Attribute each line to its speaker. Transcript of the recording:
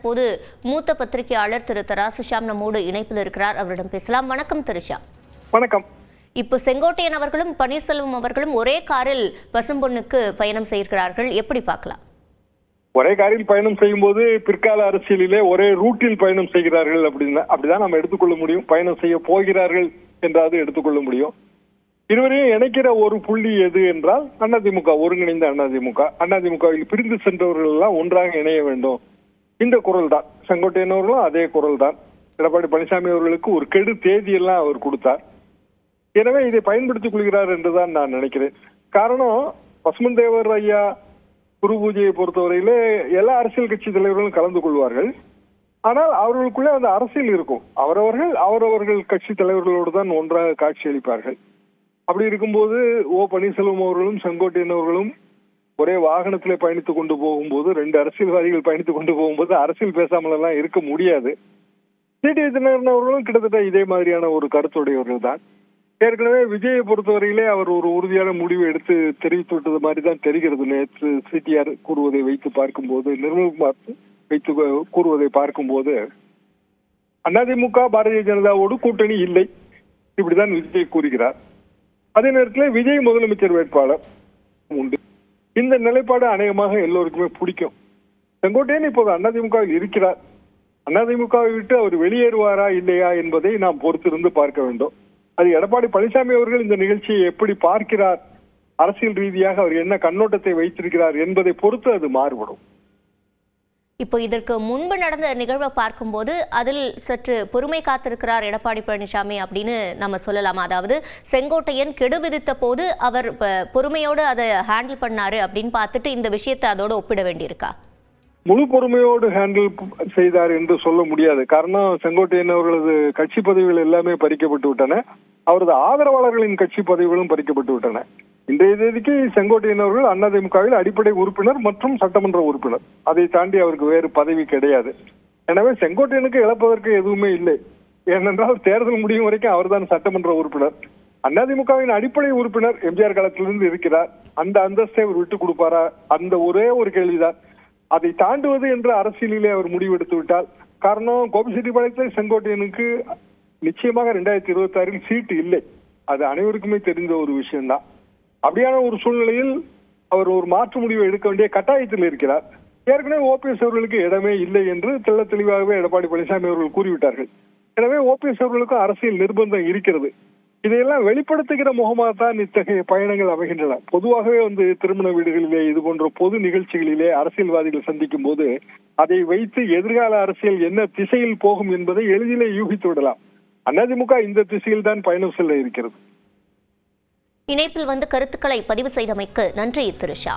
Speaker 1: தற்போது மூத்த பத்திரிகையாளர் திரு தராசு ஷாம் நம்மோடு இணைப்பில் இருக்கிறார். அவரிடம் பேசலாம். வணக்கம் திரு ஷாம்.
Speaker 2: வணக்கம்.
Speaker 1: இப்போ செங்கோட்டையன் அவர்களும் பன்னீர்செல்வம் அவர்களும் ஒரே காரில் பசும்பொன்னுக்கு பயணம் செய்கிறார்கள், எப்படி பார்க்கலாம்?
Speaker 2: ஒரே காரில் பயணம் செய்யும் போது பிற்கால அரசியலிலே ஒரே ரூட்டில் பயணம் செய்கிறார்கள் அப்படிதான் நம்ம எடுத்துக்கொள்ள முடியும். பயணம் செய்ய போகிறார்கள் என்றாவது எடுத்துக்கொள்ள முடியும். இருவரையும் இணைக்கிற ஒரு புள்ளி எது என்றால் அதிமுக, ஒருங்கிணைந்த அதிமுகவில் பிரிந்து சென்றவர்கள் எல்லாம் ஒன்றாக இணைய வேண்டும். இந்த குரல் தான். செங்கோட்டையன் அவர்களும் அதே குரல் தான். எடப்பாடி பழனிசாமி அவர்களுக்கு ஒரு கெடு தேதியெல்லாம் அவர் கொடுத்தார். எனவே இதை பயன்படுத்திக் கொள்கிறார் என்றுதான் நான் நினைக்கிறேன். காரணம், பசுமன் தேவர் ஐயா குரு பூஜையை பொறுத்தவரையிலே எல்லா அரசியல் கட்சி தலைவர்களும் கலந்து கொள்வார்கள். ஆனால் அவர்களுக்குள்ளே அந்த அரசியல் இருக்கும். அவரவர்கள் கட்சி தலைவர்களோடு தான் ஒன்றாக காட்சி அளிப்பார்கள். அப்படி இருக்கும்போது பன்னீர்செல்வம் அவர்களும் செங்கோட்டையன் அவர்களும் ஒரே வாகனத்திலே பயணித்துக் கொண்டு போகும்போது, ரெண்டு அரசியல்வாதிகள் பயணித்துக் கொண்டு போகும்போது அரசியல் பேசாமல் எல்லாம் இருக்க முடியாது. டிடிவி தினகரன் அவர்களும் கிட்டத்தட்ட இதே மாதிரியான ஒரு கருத்துடையவர்கள் தான். ஏற்கனவே விஜயை பொறுத்தவரையிலே அவர் ஒரு உறுதியான முடிவு எடுத்து தெரிவித்து விட்டது மாதிரி தான் தெரிகிறது. நேற்று சிடிஆர் கூறுவதை வைத்து பார்க்கும்போது, நிர்மல்குமார் வைத்து கூறுவதை பார்க்கும்போது, அதிமுக பாரதிய ஜனதாவோடு கூட்டணி இல்லை, இப்படிதான் விஜய் கூறுகிறார். அதே நேரத்தில் விஜய் முதலமைச்சர் வேட்பாளர் உண்டு. இந்த நிலைப்பாடு அநேகமாக எல்லோருக்குமே பிடிக்கும். செங்கோட்டையன் இப்போது அதிமுகவில் இருக்கிறார். அதிமுகவை விட்டு அவர் வெளியேறுவாரா இல்லையா என்பதை நாம் பொறுத்திருந்து பார்க்க வேண்டும். அது எடப்பாடி பழனிசாமி அவர்கள் இந்த நிகழ்ச்சியை எப்படி பார்க்கிறார், அரசியல் ரீதியாக அவர் என்ன கண்ணோட்டத்தை வைத்திருக்கிறார் என்பதை பொறுத்து அது மாறுபடும்.
Speaker 1: இப்போ இதற்கு முன்பு நடந்த நிகழ்வை பார்க்கும்போது அதில் சற்று பொறுமை காத்திருக்கிறார் எடப்பாடி பழனிசாமி அப்படின்னு நம்ம சொல்லலாமா? அதாவது செங்கோட்டையன் கெடு விதித்த போது அவர் பொறுமையோடு அதை ஹேண்டில் பண்ணாரு அப்படின்னு பார்த்துட்டு இந்த விஷயத்தை அதோட ஒப்பிட வேண்டியிருக்கா?
Speaker 2: முழு பொறுமையோடு ஹேண்டில் செய்தார் என்று சொல்ல முடியாது. காரணம், செங்கோட்டையன் அவர்களது கட்சி பதவிகள் எல்லாமே பறிக்கப்பட்டு விட்டன. அவரது ஆதரவாளர்களின் கட்சி பதவிகளும் பறிக்கப்பட்டு விட்டன. இன்றைய தேதிக்கு செங்கோட்டையன் அவர்கள் அதிமுகவில் அடிப்படை உறுப்பினர் மற்றும் சட்டமன்ற உறுப்பினர். அதை தாண்டி அவருக்கு வேறு பதவி கிடையாது. எனவே செங்கோட்டையனுக்கு இழப்பதற்கு எதுவுமே இல்லை. ஏனென்றால் தேர்தல் முடியும் வரைக்கும் அவர்தான் சட்டமன்ற உறுப்பினர். அதிமுகவின் அடிப்படை உறுப்பினர் எம்ஜிஆர் காலத்திலிருந்து இருக்கிறார். அந்த அந்தஸ்தை அவர் விட்டுக் கொடுப்பாரா? அந்த ஒரே ஒரு கேள்விதான். அதை தாண்டுவது என்ற அரசியலிலே அவர் முடிவெடுத்து விட்டால், காரணம், கோபிச்செட்டிப்பாளையத்தில் செங்கோட்டையனுக்கு நிச்சயமாக 2026 சீட்டு இல்லை. அது அனைவருக்குமே தெரிந்த ஒரு விஷயம்தான். அப்படியான ஒரு சூழ்நிலையில் அவர் ஒரு மாற்று முடிவை எடுக்க வேண்டிய கட்டாயத்தில் இருக்கிறார். ஏற்கனவே ஓபிஎஸ் அவர்களுக்கு இடமே இல்லை என்று தெள்ள தெளிவாகவே எடப்பாடி பழனிசாமி அவர்கள் கூறிவிட்டார்கள். எனவே ஓபிஎஸ் அவர்களுக்கும் அரசியல் நிர்பந்தம் இருக்கிறது. இதையெல்லாம் வெளிப்படுத்துகிற முகமாகத்தான் இத்தகைய பயணங்கள் அமைகின்றன. பொதுவாகவே திருமண வீடுகளிலே, இது போன்ற பொது நிகழ்ச்சிகளிலே அரசியல்வாதிகள் சந்திக்கும் போது அதை வைத்து எதிர்கால அரசியல் என்ன திசையில் போகும் என்பதை எளிதிலே யூகித்து விடலாம். அதிமுக இந்த திசையில் தான் பயணம் செல்ல இருக்கிறது.
Speaker 1: இணைப்பில் கருத்துக்களை பதிவு செய்தமைக்கு நன்றி திரு ஷா.